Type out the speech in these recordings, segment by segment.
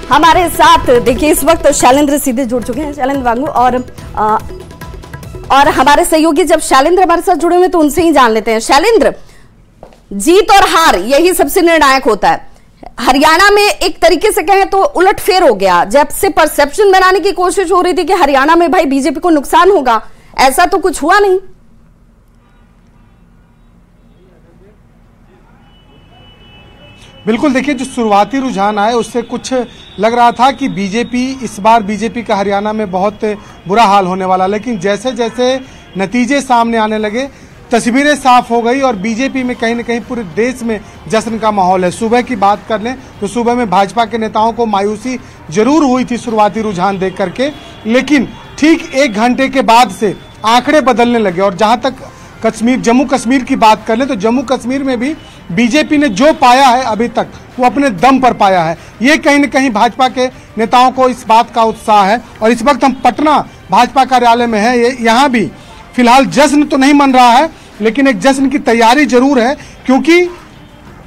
हमारे साथ देखिए इस वक्त शैलेंद्र सीधे जुड़ चुके हैं, शैलेंद्र वांगू, और हमारे सहयोगी जब शैलेंद्र हमारे साथ जुड़े हुए तो उनसे ही जान लेते हैं। शैलेंद्र, जीत और हार यही सबसे निर्णायक होता है। हरियाणा में एक तरीके से कहें तो उलटफेर हो गया। जब से परसेप्शन बनाने की कोशिश हो रही थी कि हरियाणा में भाई बीजेपी को नुकसान होगा, ऐसा तो कुछ हुआ नहीं। बिल्कुल, देखिए जो शुरुआती रुझान आए उससे कुछ लग रहा था कि इस बार बीजेपी का हरियाणा में बहुत बुरा हाल होने वाला, लेकिन जैसे जैसे नतीजे सामने आने लगे तस्वीरें साफ हो गई और बीजेपी में कहीं न कहीं पूरे देश में जश्न का माहौल है। सुबह की बात कर लें तो सुबह में भाजपा के नेताओं को मायूसी जरूर हुई थी शुरुआती रुझान देख करके, लेकिन ठीक 1 घंटे के बाद से आंकड़े बदलने लगे। और जहां तक जम्मू कश्मीर की बात कर लें तो जम्मू कश्मीर में भी बीजेपी ने जो पाया है अभी तक वो अपने दम पर पाया है। ये कहीं न कहीं भाजपा के नेताओं को इस बात का उत्साह है। और इस वक्त हम पटना भाजपा कार्यालय में हैं। यहाँ भी फिलहाल जश्न तो नहीं मन रहा है, लेकिन एक जश्न की तैयारी जरूर है, क्योंकि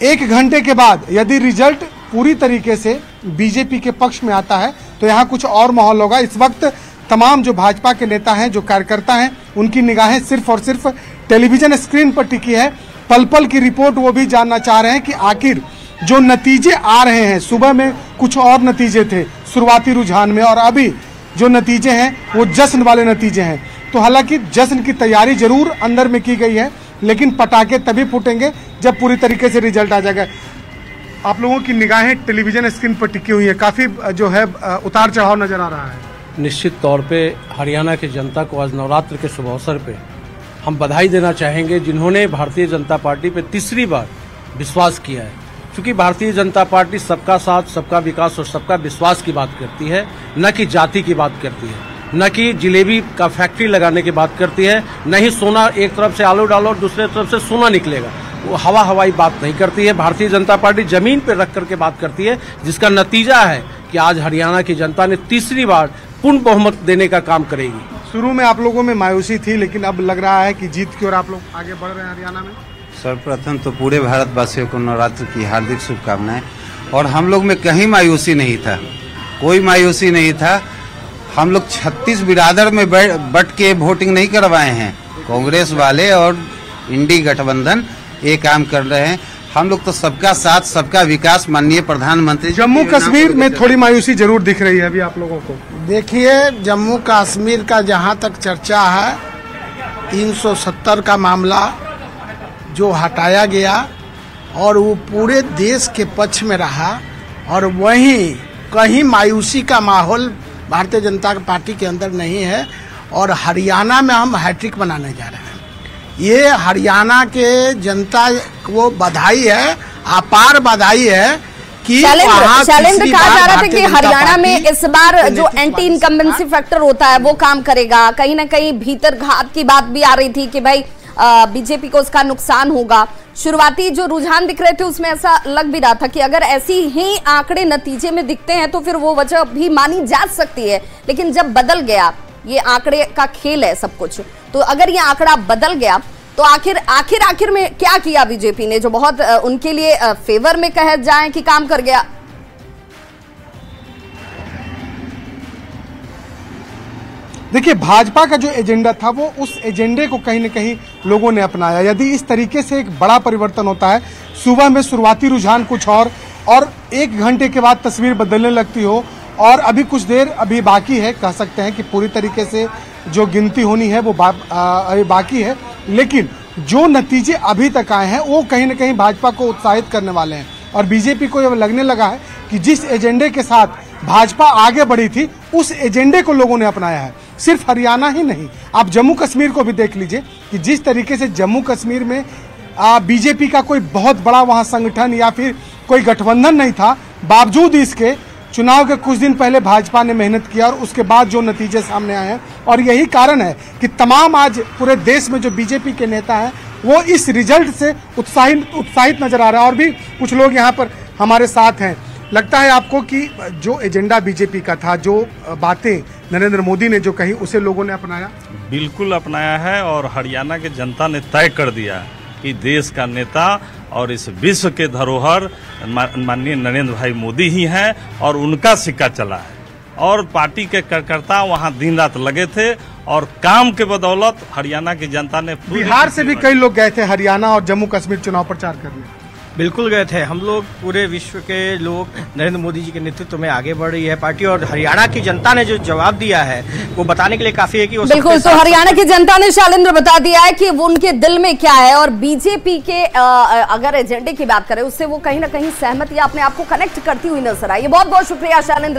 1 घंटे के बाद यदि रिजल्ट पूरी तरीके से बीजेपी के पक्ष में आता है तो यहाँ कुछ और माहौल होगा। इस वक्त तमाम जो भाजपा के नेता हैं, जो कार्यकर्ता हैं, उनकी निगाहें सिर्फ और सिर्फ टेलीविजन स्क्रीन पर टिकी है। पल पल की रिपोर्ट वो भी जानना चाह रहे हैं कि आखिर जो नतीजे आ रहे हैं, सुबह में कुछ और नतीजे थे शुरुआती रुझान में, और अभी जो नतीजे हैं वो जश्न वाले नतीजे हैं। तो हालांकि जश्न की तैयारी जरूर अंदर में की गई है, लेकिन पटाखे तभी फूटेंगे जब पूरी तरीके से रिजल्ट आ जाएगा। आप लोगों की निगाहें टेलीविजन स्क्रीन पर टिकी हुई है, काफी जो है उतार चढ़ाव नजर आ रहा है। निश्चित तौर पे हरियाणा की जनता को आज नवरात्र के शुभ अवसर पे हम बधाई देना चाहेंगे, जिन्होंने भारतीय जनता पार्टी पे तीसरी बार विश्वास किया है। क्योंकि भारतीय जनता पार्टी सबका साथ, सबका विकास और सबका विश्वास की बात करती है, न कि जाति की बात करती है, न कि जिलेबी का फैक्ट्री लगाने की बात करती है, न ही सोना एक तरफ से आलू डालो और दूसरे तरफ से सोना निकलेगा, वो हवाई बात नहीं करती है। भारतीय जनता पार्टी जमीन पर रख करके बात करती है, जिसका नतीजा है कि आज हरियाणा की जनता ने तीसरी बार पूर्ण बहुमत देने का काम करेगी। शुरू में आप लोगों में मायूसी थी, लेकिन अब लग रहा है कि जीत की ओर आप लोग आगे बढ़ रहे हैं हरियाणा में। सर्वप्रथम तो पूरे भारतवासियों को नवरात्र की हार्दिक शुभकामनाएं। और हम लोग में कहीं मायूसी नहीं था, कोई मायूसी नहीं था। हम लोग 36 बिरादर में बट के वोटिंग नहीं करवाए हैं। कांग्रेस वाले और इंडी गठबंधन ये काम कर रहे हैं। हम लोग तो सबका साथ, सबका विकास, माननीय प्रधानमंत्री। जम्मू कश्मीर में थोड़ी मायूसी जरूर दिख रही है अभी आप लोगों को। देखिए, जम्मू कश्मीर का जहां तक चर्चा है, 370 का मामला जो हटाया गया और वो पूरे देश के पक्ष में रहा, और वहीं कहीं मायूसी का माहौल भारतीय जनता पार्टी के अंदर नहीं है। और हरियाणा में हम हैट्रिक बनाने जा रहे हैं। ये हरियाणा के जनता को बधाई है, अपार बधाई है कि शैलेंद्र कहा जा रहा था कि हरियाणा में इस बार जो एंटी इनकम्बेंसी फैक्टर होता है वो काम करेगा। कहीं ना कहीं भीतर घात की बात भी आ रही थी कि भाई बीजेपी को उसका नुकसान होगा। शुरुआती जो रुझान दिख रहे थे उसमें ऐसा लग भी रहा था कि अगर ऐसी ही आंकड़े नतीजे में दिखते हैं तो फिर वो वजह भी मानी जा सकती है। लेकिन जब बदल गया, ये आंकड़े का खेल है सब कुछ, तो अगर ये आंकड़ा बदल गया तो आखिर में क्या किया बीजेपी ने जो बहुत उनके लिए फेवर में कह जाए कि काम कर गया? देखिए, भाजपा का जो एजेंडा था वो उस एजेंडे को कहीं न कहीं लोगों ने अपनाया। यदि इस तरीके से एक बड़ा परिवर्तन होता है, सुबह में शुरुआती रुझान कुछ और 1 घंटे के बाद तस्वीर बदलने लगती हो, और अभी कुछ देर अभी बाकी है, कह सकते हैं कि पूरी तरीके से जो गिनती होनी है वो अभी बाकी है, लेकिन जो नतीजे अभी तक आए हैं वो कहीं न कहीं भाजपा को उत्साहित करने वाले हैं। और बीजेपी को यह लगने लगा है कि जिस एजेंडे के साथ भाजपा आगे बढ़ी थी उस एजेंडे को लोगों ने अपनाया है। सिर्फ हरियाणा ही नहीं, आप जम्मू कश्मीर को भी देख लीजिए कि जिस तरीके से जम्मू कश्मीर में बीजेपी का कोई बहुत बड़ा वहां संगठन या फिर कोई गठबंधन नहीं था, बावजूद इसके चुनाव के कुछ दिन पहले भाजपा ने मेहनत किया और उसके बाद जो नतीजे सामने आए हैं। और यही कारण है कि तमाम आज पूरे देश में जो बीजेपी के नेता हैं वो इस रिजल्ट से उत्साहित नजर आ रहा है। और भी कुछ लोग यहाँ पर हमारे साथ हैं। लगता है आपको कि जो एजेंडा बीजेपी का था, जो बातें नरेंद्र मोदी ने जो कही, उसे लोगों ने अपनाया? बिल्कुल अपनाया है। और हरियाणा की जनता ने तय कर दिया कि देश का नेता और इस विश्व के धरोहर माननीय नरेंद्र भाई मोदी ही हैं और उनका सिक्का चला है और पार्टी के कार्यकर्ता वहां दिन रात लगे थे और काम के बदौलत हरियाणा की जनता ने बिहार से भी कई लोग गए थे हरियाणा और जम्मू कश्मीर चुनाव प्रचार करने। बिल्कुल गए थे हम लोग, पूरे विश्व के लोग नरेंद्र मोदी जी के नेतृत्व में आगे बढ़ रही है पार्टी और हरियाणा की जनता ने जो जवाब दिया है वो बताने के लिए काफी है कि वो बिल्कुल। तो हरियाणा की जनता ने शैलेंद्र बता दिया है कि वो उनके दिल में क्या है और बीजेपी के अगर एजेंडे की बात करें उससे वो कहीं ना कहीं सहमति अपने आप को कनेक्ट करती हुई नजर आई। बहुत बहुत शुक्रिया शैलेंद्र।